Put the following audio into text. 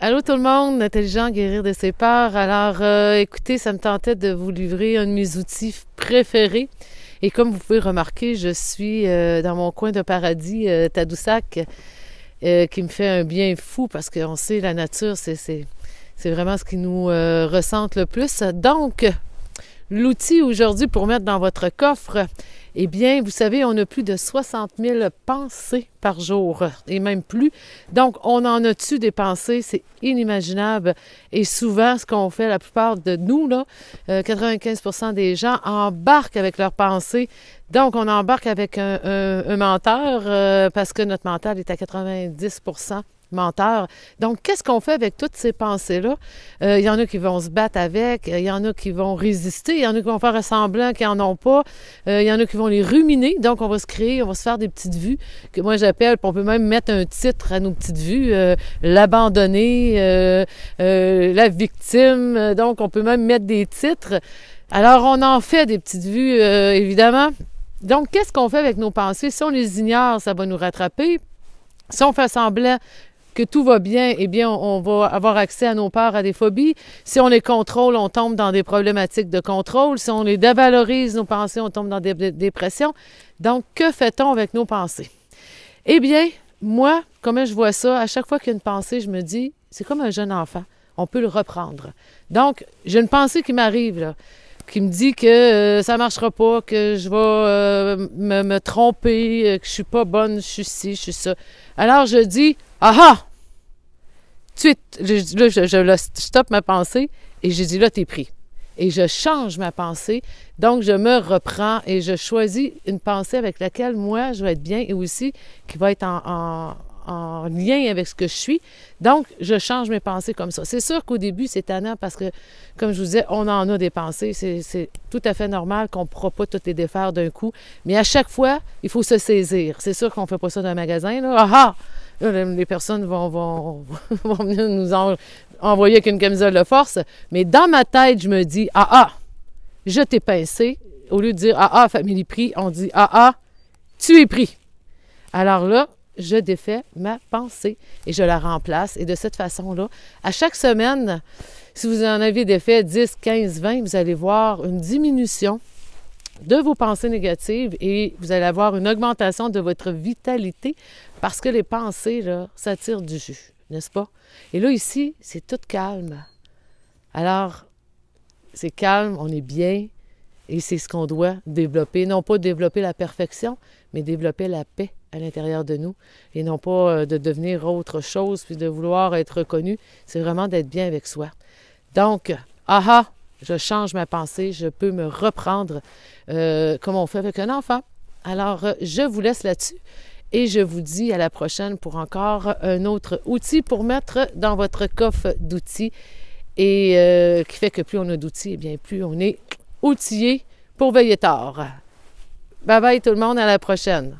Allô tout le monde, intelligent, guérir de ses peurs. Alors, écoutez, ça me tentait de vous livrer un de mes outils préférés. Et comme vous pouvez remarquer, je suis dans mon coin de paradis, Tadoussac, qui me fait un bien fou parce qu'on sait, la nature, c'est vraiment ce qui nous ressente le plus. Donc, l'outil aujourd'hui pour mettre dans votre coffre, eh bien, vous savez, on a plus de 60 000 pensées par jour, et même plus. Donc, on en a dessus des pensées, c'est inimaginable. Et souvent, ce qu'on fait, la plupart de nous, là, 95% des gens embarquent avec leurs pensées. Donc, on embarque avec un menteur parce que notre mental est à 90% menteur. Donc, qu'est-ce qu'on fait avec toutes ces pensées-là? Il y en a qui vont se battre avec, il y en a qui vont résister, il y en a qui vont faire semblant qu'ils n'en ont pas, il y en a qui vont les ruminer. Donc, on va se créer, on va se faire des petites vues que moi j'appelle, puis on peut même mettre un titre à nos petites vues, l'abandonné, la victime. Donc, on peut même mettre des titres. Alors, on en fait des petites vues, évidemment. Donc, qu'est-ce qu'on fait avec nos pensées? Si on les ignore, ça va nous rattraper. Si on fait semblant que tout va bien, eh bien, on va avoir accès à nos peurs, à des phobies. Si on les contrôle, on tombe dans des problématiques de contrôle. Si on les dévalorise, nos pensées, on tombe dans des dépressions. Donc, que fait-on avec nos pensées? Eh bien, moi, comment je vois ça, à chaque fois qu'il y a une pensée, je me dis, c'est comme un jeune enfant. On peut le reprendre. Donc, j'ai une pensée qui m'arrive, là, qui me dit que ça ne marchera pas, que je vais me tromper, que je suis pas bonne, je suis ci, je suis ça. Alors, je dis, ah! Tout de suite, je stoppe ma pensée et je dis, là, t'es pris. Et je change ma pensée. Donc, je me reprends et je choisis une pensée avec laquelle moi, je vais être bien et aussi qui va être en lien avec ce que je suis. Donc, je change mes pensées comme ça. C'est sûr qu'au début, c'est tannant parce que, comme je vous disais, on en a des pensées. C'est tout à fait normal qu'on ne pourra pas toutes les défaire d'un coup. Mais à chaque fois, il faut se saisir. C'est sûr qu'on ne fait pas ça dans un magasin, là. Ah! Là, les personnes vont venir nous envoyer avec une camisole de force. Mais dans ma tête, je me dis, je t'ai pincé. Au lieu de dire, famille pris, on dit, tu es pris. Alors là, je défais ma pensée et je la remplace. Et de cette façon-là, à chaque semaine, si vous en avez défait 10, 15, 20, vous allez voir une diminution de vos pensées négatives et vous allez avoir une augmentation de votre vitalité parce que les pensées, là, ça tire du jus, n'est-ce pas? Et là, ici, c'est tout calme. Alors, c'est calme, on est bien et c'est ce qu'on doit développer. Non pas développer la perfection, mais développer la paix à l'intérieur de nous et non pas de devenir autre chose puis de vouloir être reconnu. C'est vraiment d'être bien avec soi. Donc, je change ma pensée, je peux me reprendre comme on fait avec un enfant. Alors, je vous laisse là-dessus et je vous dis à la prochaine pour encore un autre outil pour mettre dans votre coffre d'outils et qui fait que plus on a d'outils, eh bien plus on est outillé pour veiller tard. Bye bye tout le monde, à la prochaine.